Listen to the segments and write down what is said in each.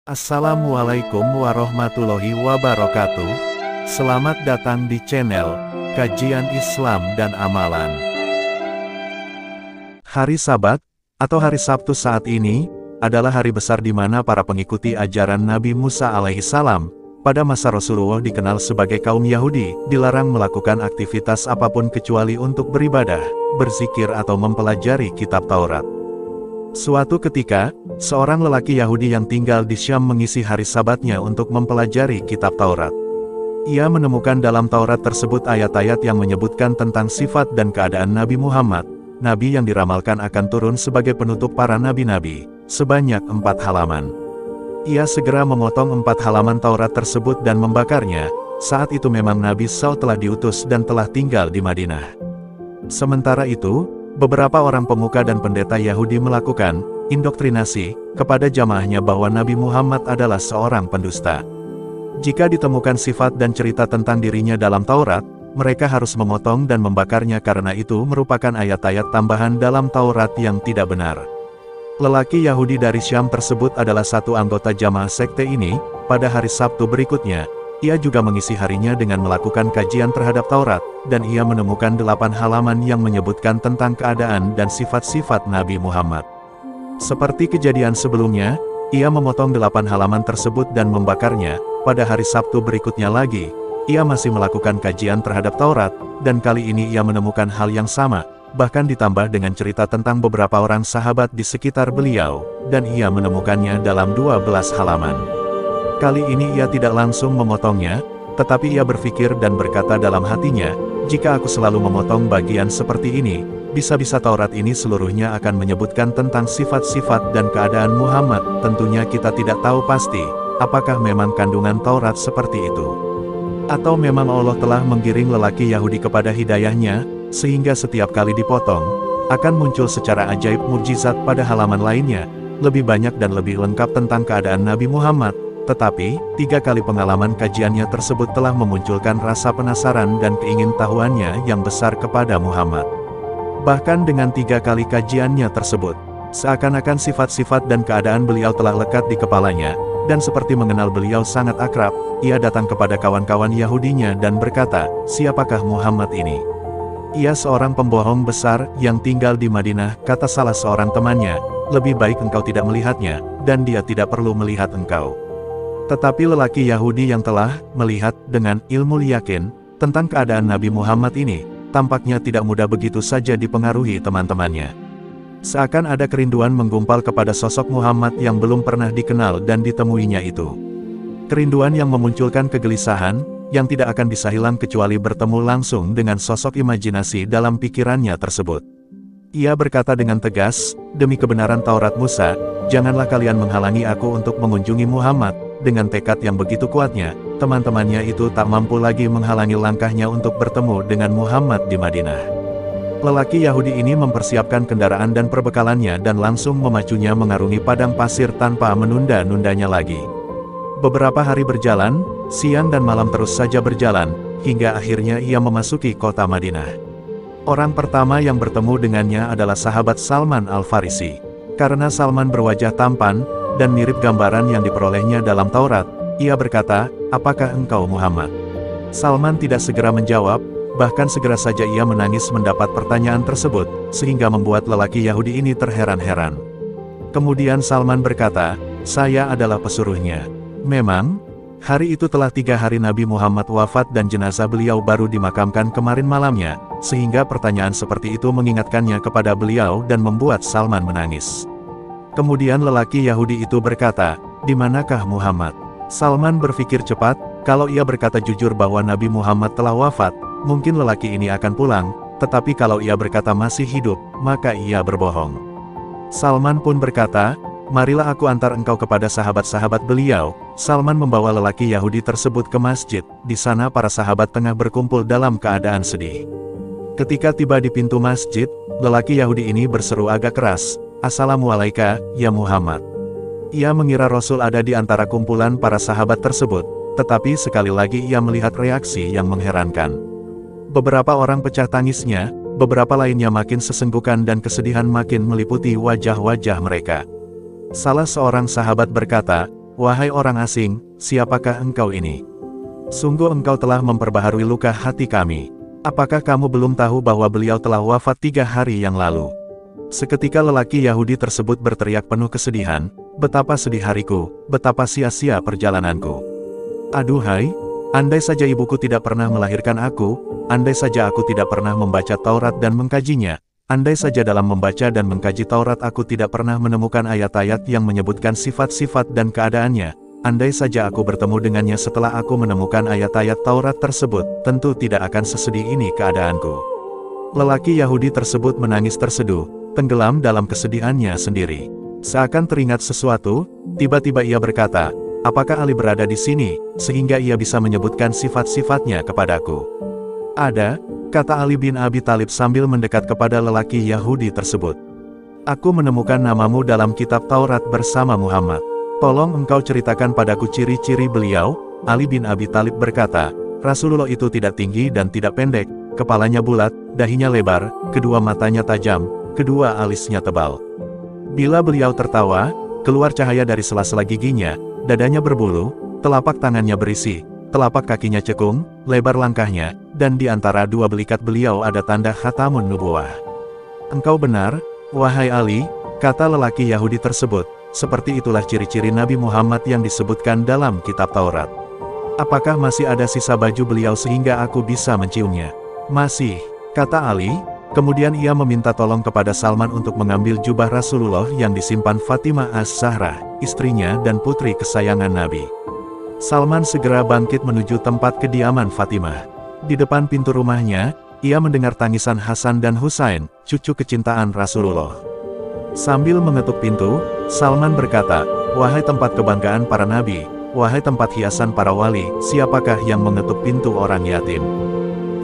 Assalamualaikum warahmatullahi wabarakatuh. Selamat datang di channel Kajian Islam dan Amalan. Hari Sabat, atau hari Sabtu saat ini, adalah hari besar di mana para pengikuti ajaran Nabi Musa alaihissalam, pada masa Rasulullah dikenal sebagai kaum Yahudi, dilarang melakukan aktivitas apapun kecuali untuk beribadah, berzikir atau mempelajari kitab Taurat. Suatu ketika, seorang lelaki Yahudi yang tinggal di Syam mengisi hari Sabatnya untuk mempelajari kitab Taurat. Ia menemukan dalam Taurat tersebut ayat-ayat yang menyebutkan tentang sifat dan keadaan Nabi Muhammad, Nabi yang diramalkan akan turun sebagai penutup para nabi-nabi, sebanyak 4 halaman. Ia segera memotong 4 halaman Taurat tersebut dan membakarnya. Saat itu memang Nabi Saul telah diutus dan telah tinggal di Madinah. Sementara itu, beberapa orang pemuka dan pendeta Yahudi melakukan indoktrinasi kepada jamaahnya bahwa Nabi Muhammad adalah seorang pendusta. Jika ditemukan sifat dan cerita tentang dirinya dalam Taurat, mereka harus memotong dan membakarnya karena itu merupakan ayat-ayat tambahan dalam Taurat yang tidak benar. Lelaki Yahudi dari Syam tersebut adalah satu anggota jamaah sekte ini. Pada hari Sabtu berikutnya, ia juga mengisi harinya dengan melakukan kajian terhadap Taurat, dan ia menemukan 8 halaman yang menyebutkan tentang keadaan dan sifat-sifat Nabi Muhammad. Seperti kejadian sebelumnya, ia memotong 8 halaman tersebut dan membakarnya. Pada hari Sabtu berikutnya lagi, ia masih melakukan kajian terhadap Taurat, dan kali ini ia menemukan hal yang sama, bahkan ditambah dengan cerita tentang beberapa orang sahabat di sekitar beliau, dan ia menemukannya dalam 12 halaman. Kali ini ia tidak langsung memotongnya, tetapi ia berpikir dan berkata dalam hatinya, jika aku selalu memotong bagian seperti ini, bisa-bisa Taurat ini seluruhnya akan menyebutkan tentang sifat-sifat dan keadaan Muhammad. Tentunya kita tidak tahu pasti, apakah memang kandungan Taurat seperti itu. Atau memang Allah telah menggiring lelaki Yahudi kepada hidayahnya, sehingga setiap kali dipotong, akan muncul secara ajaib mukjizat pada halaman lainnya, lebih banyak dan lebih lengkap tentang keadaan Nabi Muhammad. Tetapi, 3 kali pengalaman kajiannya tersebut telah memunculkan rasa penasaran dan keingintahuannya yang besar kepada Muhammad. Bahkan dengan 3 kali kajiannya tersebut, seakan-akan sifat-sifat dan keadaan beliau telah lekat di kepalanya, dan seperti mengenal beliau sangat akrab, ia datang kepada kawan-kawan Yahudinya dan berkata, "Siapakah Muhammad ini? Ia seorang pembohong besar yang tinggal di Madinah," kata salah seorang temannya, "lebih baik engkau tidak melihatnya, dan dia tidak perlu melihat engkau." Tetapi lelaki Yahudi yang telah melihat dengan ilmu yakin tentang keadaan Nabi Muhammad ini, tampaknya tidak mudah begitu saja dipengaruhi teman-temannya. Seakan ada kerinduan menggumpal kepada sosok Muhammad yang belum pernah dikenal dan ditemuinya itu. Kerinduan yang memunculkan kegelisahan, yang tidak akan bisa hilang kecuali bertemu langsung dengan sosok imajinasi dalam pikirannya tersebut. Ia berkata dengan tegas, "Demi kebenaran Taurat Musa, janganlah kalian menghalangi aku untuk mengunjungi Muhammad." Dengan tekad yang begitu kuatnya, teman-temannya itu tak mampu lagi menghalangi langkahnya untuk bertemu dengan Muhammad di Madinah. Lelaki Yahudi ini mempersiapkan kendaraan dan perbekalannya dan langsung memacunya mengarungi padang pasir tanpa menunda-nundanya lagi. Beberapa hari berjalan, siang dan malam terus saja berjalan, hingga akhirnya ia memasuki kota Madinah. Orang pertama yang bertemu dengannya adalah sahabat Salman Al-Farisi. Karena Salman berwajah tampan, dan mirip gambaran yang diperolehnya dalam Taurat, ia berkata, "Apakah engkau Muhammad?" Salman tidak segera menjawab, bahkan segera saja ia menangis mendapat pertanyaan tersebut, sehingga membuat lelaki Yahudi ini terheran-heran. Kemudian Salman berkata, "Saya adalah pesuruhnya." Memang, hari itu telah 3 hari Nabi Muhammad wafat dan jenazah beliau baru dimakamkan kemarin malamnya, sehingga pertanyaan seperti itu mengingatkannya kepada beliau dan membuat Salman menangis. Kemudian lelaki Yahudi itu berkata, "Di manakah Muhammad?" Salman berpikir cepat, kalau ia berkata jujur bahwa Nabi Muhammad telah wafat, mungkin lelaki ini akan pulang, tetapi kalau ia berkata masih hidup, maka ia berbohong. Salman pun berkata, "Marilah aku antar engkau kepada sahabat-sahabat beliau." Salman membawa lelaki Yahudi tersebut ke masjid. Di sana para sahabat tengah berkumpul dalam keadaan sedih. Ketika tiba di pintu masjid, lelaki Yahudi ini berseru agak keras, "Assalamualaikum, ya Muhammad." Ia mengira Rasul ada di antara kumpulan para sahabat tersebut, tetapi sekali lagi ia melihat reaksi yang mengherankan. Beberapa orang pecah tangisnya, beberapa lainnya makin sesenggukan dan kesedihan makin meliputi wajah-wajah mereka. Salah seorang sahabat berkata, "Wahai orang asing, siapakah engkau ini? Sungguh engkau telah memperbaharui luka hati kami. Apakah kamu belum tahu bahwa beliau telah wafat 3 hari yang lalu?" Seketika lelaki Yahudi tersebut berteriak penuh kesedihan, "Betapa sedih hariku, betapa sia-sia perjalananku. Aduhai, andai saja ibuku tidak pernah melahirkan aku, andai saja aku tidak pernah membaca Taurat dan mengkajinya, andai saja dalam membaca dan mengkaji Taurat aku tidak pernah menemukan ayat-ayat yang menyebutkan sifat-sifat dan keadaannya, andai saja aku bertemu dengannya setelah aku menemukan ayat-ayat Taurat tersebut, tentu tidak akan sesedih ini keadaanku." Lelaki Yahudi tersebut menangis terseduh, tenggelam dalam kesedihannya sendiri. Seakan teringat sesuatu, tiba-tiba ia berkata, "Apakah Ali berada di sini, sehingga ia bisa menyebutkan sifat-sifatnya kepadaku?" "Ada," kata Ali bin Abi Thalib sambil mendekat kepada lelaki Yahudi tersebut. "Aku menemukan namamu dalam kitab Taurat bersama Muhammad. Tolong engkau ceritakan padaku ciri-ciri beliau." Ali bin Abi Thalib berkata, "Rasulullah itu tidak tinggi dan tidak pendek, kepalanya bulat, dahinya lebar, kedua matanya tajam, kedua alisnya tebal. Bila beliau tertawa, keluar cahaya dari sela-sela giginya, dadanya berbulu, telapak tangannya berisi, telapak kakinya cekung, lebar langkahnya, dan di antara dua belikat beliau ada tanda khatamun nubuwah." "Engkau benar, wahai Ali," kata lelaki Yahudi tersebut, "seperti itulah ciri-ciri Nabi Muhammad yang disebutkan dalam kitab Taurat. Apakah masih ada sisa baju beliau sehingga aku bisa menciumnya?" "Masih," kata Ali. Kemudian ia meminta tolong kepada Salman untuk mengambil jubah Rasulullah yang disimpan Fatimah As-Zahra, istrinya dan putri kesayangan Nabi. Salman segera bangkit menuju tempat kediaman Fatimah. Di depan pintu rumahnya, ia mendengar tangisan Hasan dan Husain, cucu kecintaan Rasulullah. Sambil mengetuk pintu, Salman berkata, "Wahai tempat kebanggaan para nabi, wahai tempat hiasan para wali, siapakah yang mengetuk pintu orang yatim?"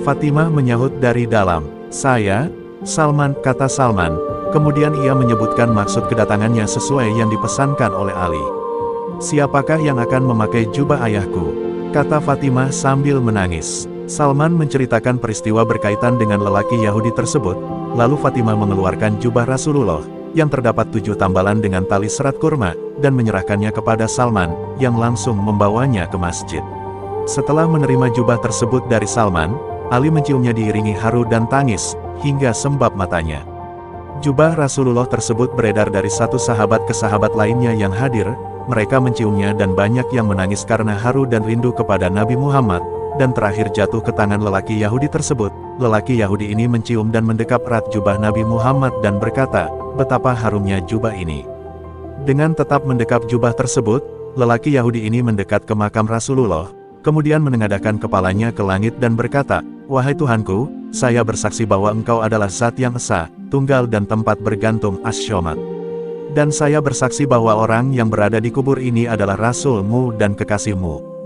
Fatimah menyahut dari dalam, "Saya, Salman," kata Salman. Kemudian ia menyebutkan maksud kedatangannya sesuai yang dipesankan oleh Ali. "Siapakah yang akan memakai jubah ayahku?" kata Fatimah sambil menangis. Salman menceritakan peristiwa berkaitan dengan lelaki Yahudi tersebut, lalu Fatimah mengeluarkan jubah Rasulullah, yang terdapat 7 tambalan dengan tali serat kurma, dan menyerahkannya kepada Salman, yang langsung membawanya ke masjid. Setelah menerima jubah tersebut dari Salman, Ali menciumnya diiringi haru dan tangis, hingga sembab matanya. Jubah Rasulullah tersebut beredar dari satu sahabat ke sahabat lainnya yang hadir, mereka menciumnya dan banyak yang menangis karena haru dan rindu kepada Nabi Muhammad, dan terakhir jatuh ke tangan lelaki Yahudi tersebut. Lelaki Yahudi ini mencium dan mendekap erat jubah Nabi Muhammad dan berkata, "Betapa harumnya jubah ini." Dengan tetap mendekap jubah tersebut, lelaki Yahudi ini mendekat ke makam Rasulullah, kemudian menengadahkan kepalanya ke langit dan berkata, "Wahai Tuhanku, saya bersaksi bahwa Engkau adalah Zat yang Esa, Tunggal dan tempat bergantung As-Syomat. Dan saya bersaksi bahwa orang yang berada di kubur ini adalah Rasul-Mu dan Kekasih-Mu.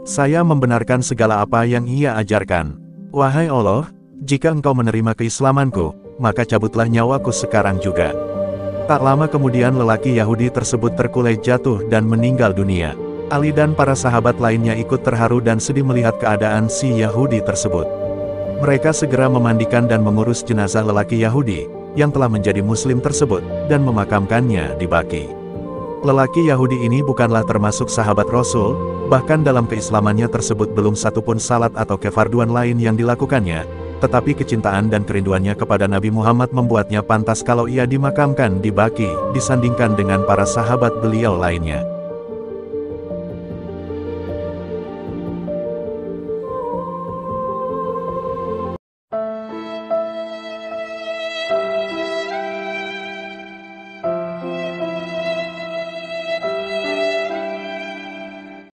Saya membenarkan segala apa yang Ia ajarkan. Wahai Allah, jika Engkau menerima keislamanku, maka cabutlah nyawaku sekarang juga." Tak lama kemudian lelaki Yahudi tersebut terkulai jatuh dan meninggal dunia. Ali dan para sahabat lainnya ikut terharu dan sedih melihat keadaan si Yahudi tersebut. Mereka segera memandikan dan mengurus jenazah lelaki Yahudi, yang telah menjadi muslim tersebut, dan memakamkannya di Baqi. Lelaki Yahudi ini bukanlah termasuk sahabat Rasul, bahkan dalam keislamannya tersebut belum satupun salat atau kefarduan lain yang dilakukannya, tetapi kecintaan dan kerinduannya kepada Nabi Muhammad membuatnya pantas kalau ia dimakamkan di Baqi, disandingkan dengan para sahabat beliau lainnya.